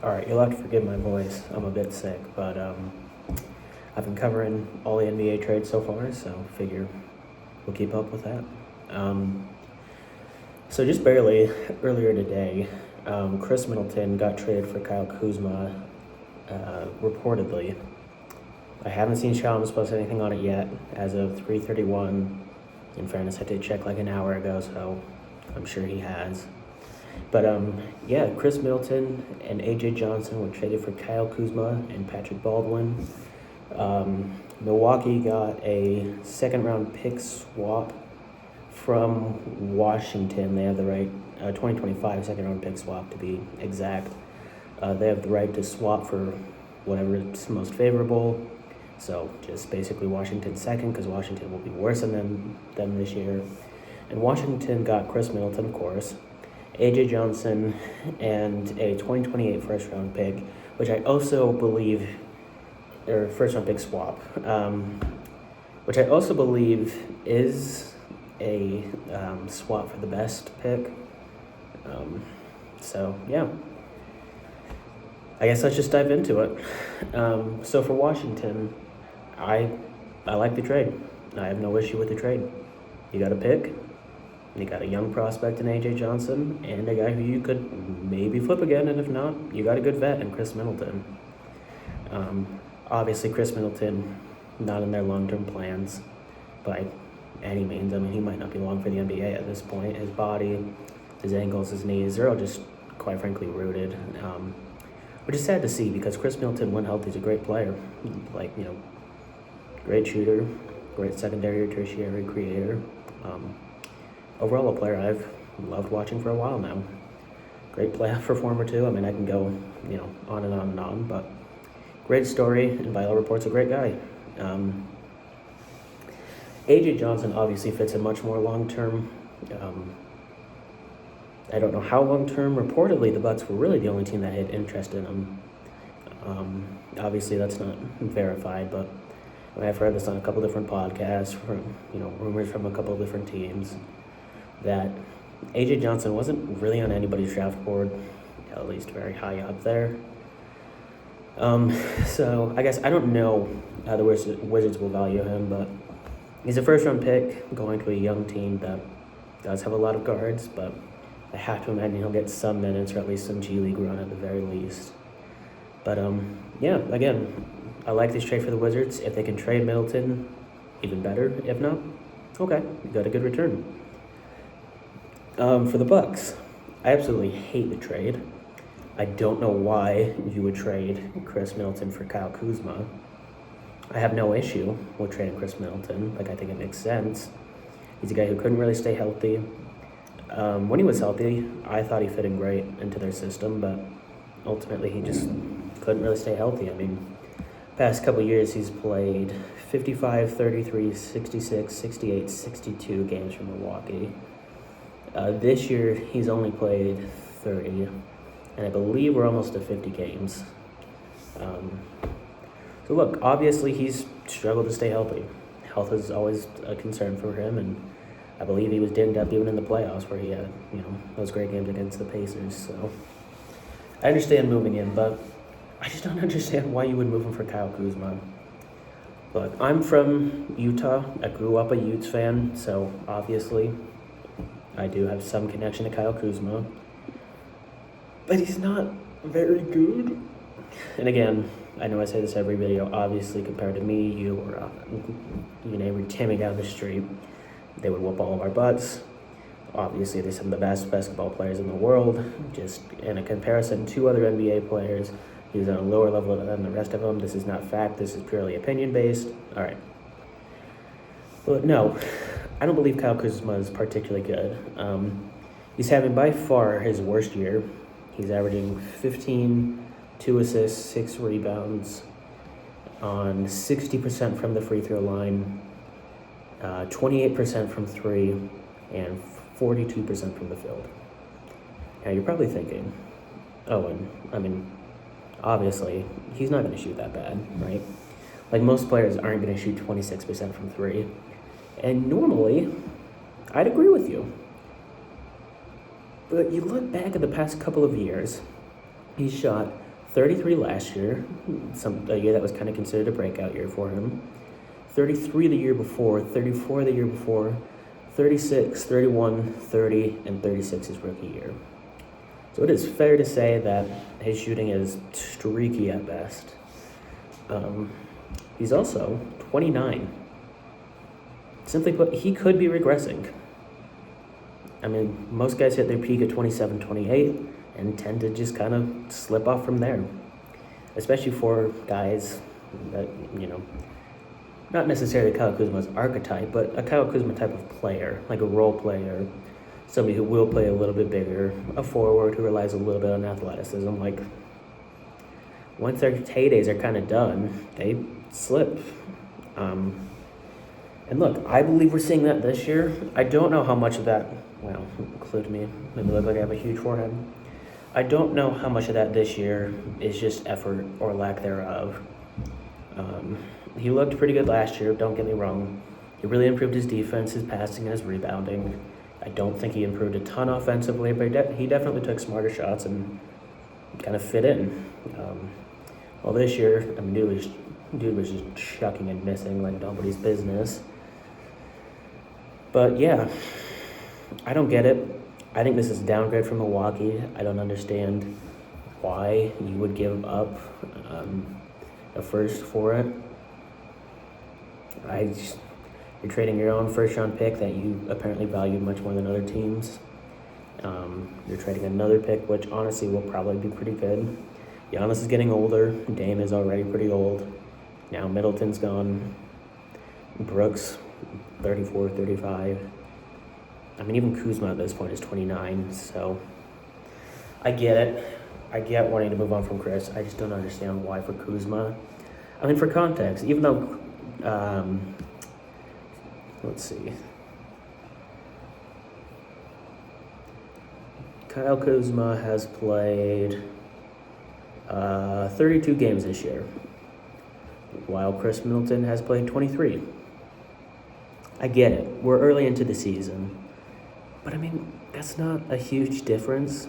All right, you'll have to forgive my voice. I'm a bit sick, but I've been covering all the NBA trades so far, so figure we'll keep up with that. So just barely earlier today, Chris Middleton got traded for Kyle Kuzma, reportedly. I haven't seen Shams post anything on it yet. As of 3:31, in fairness, I did check like an hour ago, so I'm sure he has. But yeah, Chris Middleton and AJ Johnson were traded for Kyle Kuzma and Patrick Baldwin. Milwaukee got a second-round pick swap from Washington. They have the right, 2025 second-round pick swap to be exact. They have the right to swap for whatever is most favorable. So just basically Washington second, because Washington will be worse than them this year. And Washington got Chris Middleton, of course, AJ Johnson, and a 2028 first-round pick, which I also believe, or first-round pick swap, which I also believe is a swap for the best pick. So yeah, I guess let's just dive into it. So for Washington, I like the trade. I have no issue with the trade. You got a pick. You got a young prospect in AJ Johnson and a guy who you could maybe flip again, and if not, you got a good vet in Chris Middleton. Obviously, Chris Middleton, not in their long-term plans by any means. I mean, he might not be long for the NBA at this point. His body, his ankles, his knees, they're all just, quite frankly, rooted. Which is sad to see, because Chris Middleton, when healthy, is a great player. Like, great shooter, great secondary or tertiary creator. Overall, a player I've loved watching for a while now. Great playoff performer too. I mean, I can go, on and on and on, but great story, and by all reports, a great guy. AJ Johnson obviously fits a much more long-term. I don't know how long-term. Reportedly, the Bucks were really the only team that had interest in him. Obviously, that's not verified, but I've heard this on a couple different podcasts, from rumors from a couple of different teams, that AJ Johnson wasn't really on anybody's draft board, at least very high up there. So I guess I don't know how the Wizards will value him, but he's a first-round pick going to a young team that does have a lot of guards, but I have to imagine he'll get some minutes, or at least some G League run at the very least. But yeah, again, I like this trade for the Wizards. If they can trade Middleton, even better. If not, okay, you got a good return. For the Bucks, I absolutely hate the trade. I don't know why you would trade Chris Middleton for Kyle Kuzma. I have no issue with trading Chris Middleton. I think it makes sense. He's a guy who couldn't really stay healthy. When he was healthy, I thought he fit in great into their system, but ultimately he just couldn't really stay healthy. I mean, past couple years he's played 55, 33, 66, 68, 62 games for Milwaukee. This year he's only played 30, and I believe we're almost to 50 games. So look, obviously he's struggled to stay healthy. Health is always a concern for him, and I believe he was dinged up even in the playoffs, where he had, those great games against the Pacers. So I understand moving him, but I just don't understand why you would move him for Kyle Kuzma. Look, I'm from Utah. I grew up a Utes fan, so obviously I do have some connection to Kyle Kuzma, but he's not very good. And again, I know I say this every video, obviously compared to me, you, or you name Timmy down the street, they would whoop all of our butts. Obviously, they're some of the best basketball players in the world. Just in a comparison to other NBA players, he's on a lower level than the rest of them. This is not fact. This is purely opinion-based. All right. But no, I don't believe Kyle Kuzma is particularly good. He's having by far his worst year. He's averaging 15, 2 assists, 6 rebounds, on 60% from the free throw line, 28% from 3, and 42% from the field. Now you're probably thinking, oh, and I mean, obviously, he's not going to shoot that bad, right? Like, most players aren't going to shoot 26% from 3. And normally, I'd agree with you. But you look back at the past couple of years, he shot 33 last year, a year that was kind of considered a breakout year for him. 33 the year before, 34 the year before, 36, 31, 30, and 36 his rookie year. So it is fair to say that his shooting is streaky at best. He's also 29. Simply put, he could be regressing. I mean, most guys hit their peak at 27, 28 and tend to just kind of slip off from there. Especially for guys that, not necessarily Kyle Kuzma's archetype, but a Kyle Kuzma type of player, like a role player, somebody who will play a little bit bigger, a forward who relies a little bit on athleticism. Like, once their heydays are kind of done, they slip. And look, I believe we're seeing that this year. I don't know how much of that, well, include me, maybe look like I have a huge forehead. I don't know how much of that this year is just effort or lack thereof. He looked pretty good last year, don't get me wrong. He really improved his defense, his passing, and his rebounding. I don't think he improved a ton offensively, but he definitely took smarter shots and kind of fit in. Well, this year, I mean, dude was just chucking and missing like nobody's business. But yeah, I don't get it. I think this is a downgrade from Milwaukee. I don't understand why you would give up a first for it. You're trading your own first-round pick that you apparently valued much more than other teams. You're trading another pick, which honestly will probably be pretty good. Giannis is getting older. Dame is already pretty old. Now Middleton's gone. Brooks, 34, 35. I mean, even Kuzma at this point is 29, so I get it. I get wanting to move on from Chris. I just don't understand why for Kuzma. I mean, for context, even though, let's see. Kyle Kuzma has played 32 games this year, while Chris Middleton has played 23. I get it. We're early into the season. But I mean, that's not a huge difference.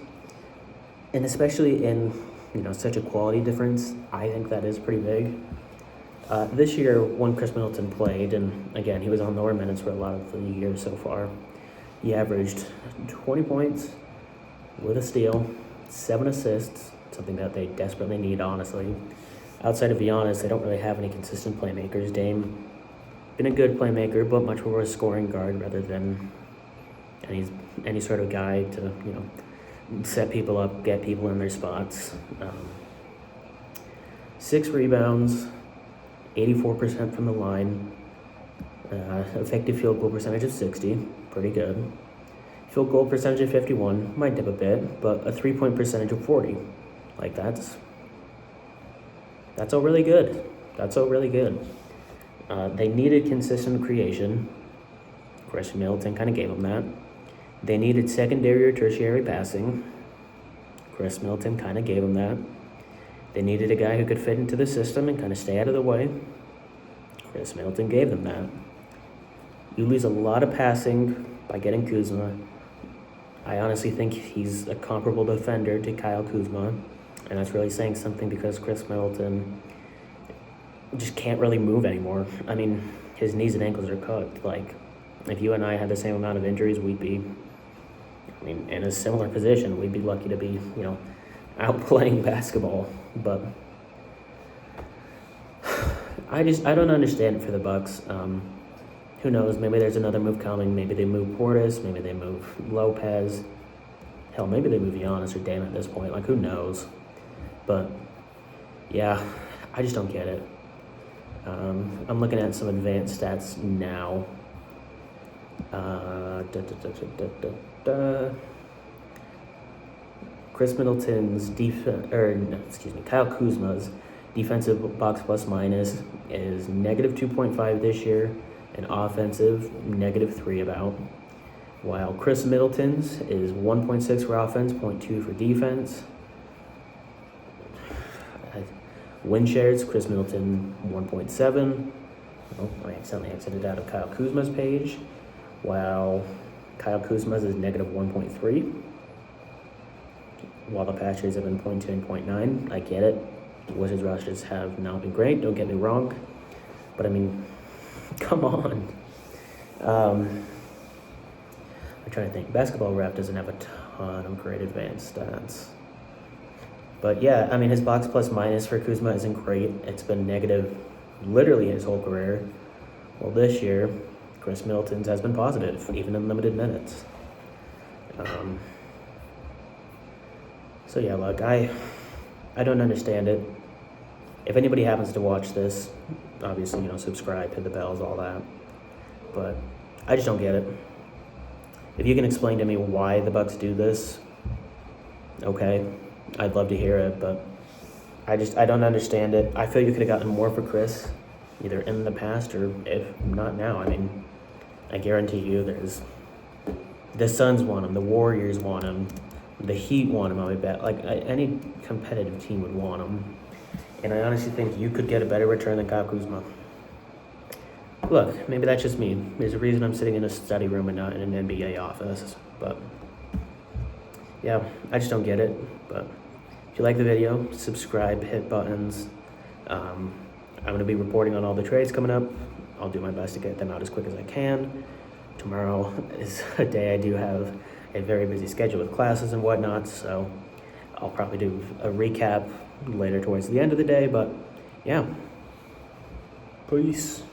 And especially in, such a quality difference, I think that is pretty big. This year, when Chris Middleton played, and again, he was on lower minutes for a lot of the year so far, he averaged 20 points with a steal, 7 assists, something that they desperately need, honestly. Outside of Giannis, they don't really have any consistent playmakers. Dame, been a good playmaker, but much more a scoring guard rather than any sort of guy to, set people up, get people in their spots. 6 rebounds, 84% from the line, effective field goal percentage of 60, pretty good. Field goal percentage of 51, might dip a bit, but a 3-point percentage of 40. Like, that's all really good. That's all really good. They needed consistent creation. Chris Middleton kind of gave them that. They needed secondary or tertiary passing. Chris Middleton kind of gave them that. They needed a guy who could fit into the system and kind of stay out of the way. Chris Middleton gave them that. You lose a lot of passing by getting Kuzma. I honestly think he's a comparable defender to Kyle Kuzma, and that's really saying something because Chris Middleton just can't really move anymore. I mean, his knees and ankles are cooked. Like, if you and I had the same amount of injuries, we'd be, in a similar position. We'd be lucky to be, out playing basketball. But I don't understand it for the Bucks. Who knows? Maybe there's another move coming. Maybe they move Portis. Maybe they move Lopez. Hell, maybe they move Giannis or Dame at this point. Like, who knows? But yeah, I just don't get it. I'm looking at some advanced stats now. Chris Middleton's Kyle Kuzma's defensive box plus minus is negative 2.5 this year, and offensive -3 about. While Chris Middleton's is 1.6 for offense, 0.2 for defense. Win shares, Chris Middleton 1.7. Oh, I accidentally exited out of Kyle Kuzma's page. While Kyle Kuzma's is -1.3. while the past years have been 0.2 and 0.9. I get it. Wizards rushes have not been great, don't get me wrong. But I mean, come on. I'm trying to think. Basketball Ref doesn't have a ton of great advanced stats. But yeah, I mean, his box plus minus for Kuzma isn't great. It's been negative literally his whole career. Well, this year, Chris Middleton's has been positive, even in limited minutes. So yeah, look, I don't understand it. If anybody happens to watch this, obviously, subscribe, hit the bells, all that. But I just don't get it. If you can explain to me why the Bucks do this, okay, I'd love to hear it, but I don't understand it. I feel you could have gotten more for Chris, either in the past or if not now. I mean, I guarantee you the Suns want him, the Warriors want him, the Heat want him, I would bet. Like, any competitive team would want him. And I honestly think you could get a better return than Kyle Kuzma. Look, maybe that's just me. There's a reason I'm sitting in a study room and not in an NBA office. But yeah, I just don't get it. But if you like the video, subscribe, hit buttons. I'm going to be reporting on all the trades coming up. I'll do my best to get them out as quick as I can. Tomorrow is a day I do have a very busy schedule with classes and whatnot, so I'll probably do a recap later towards the end of the day. But yeah, peace.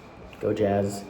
Go Jazz.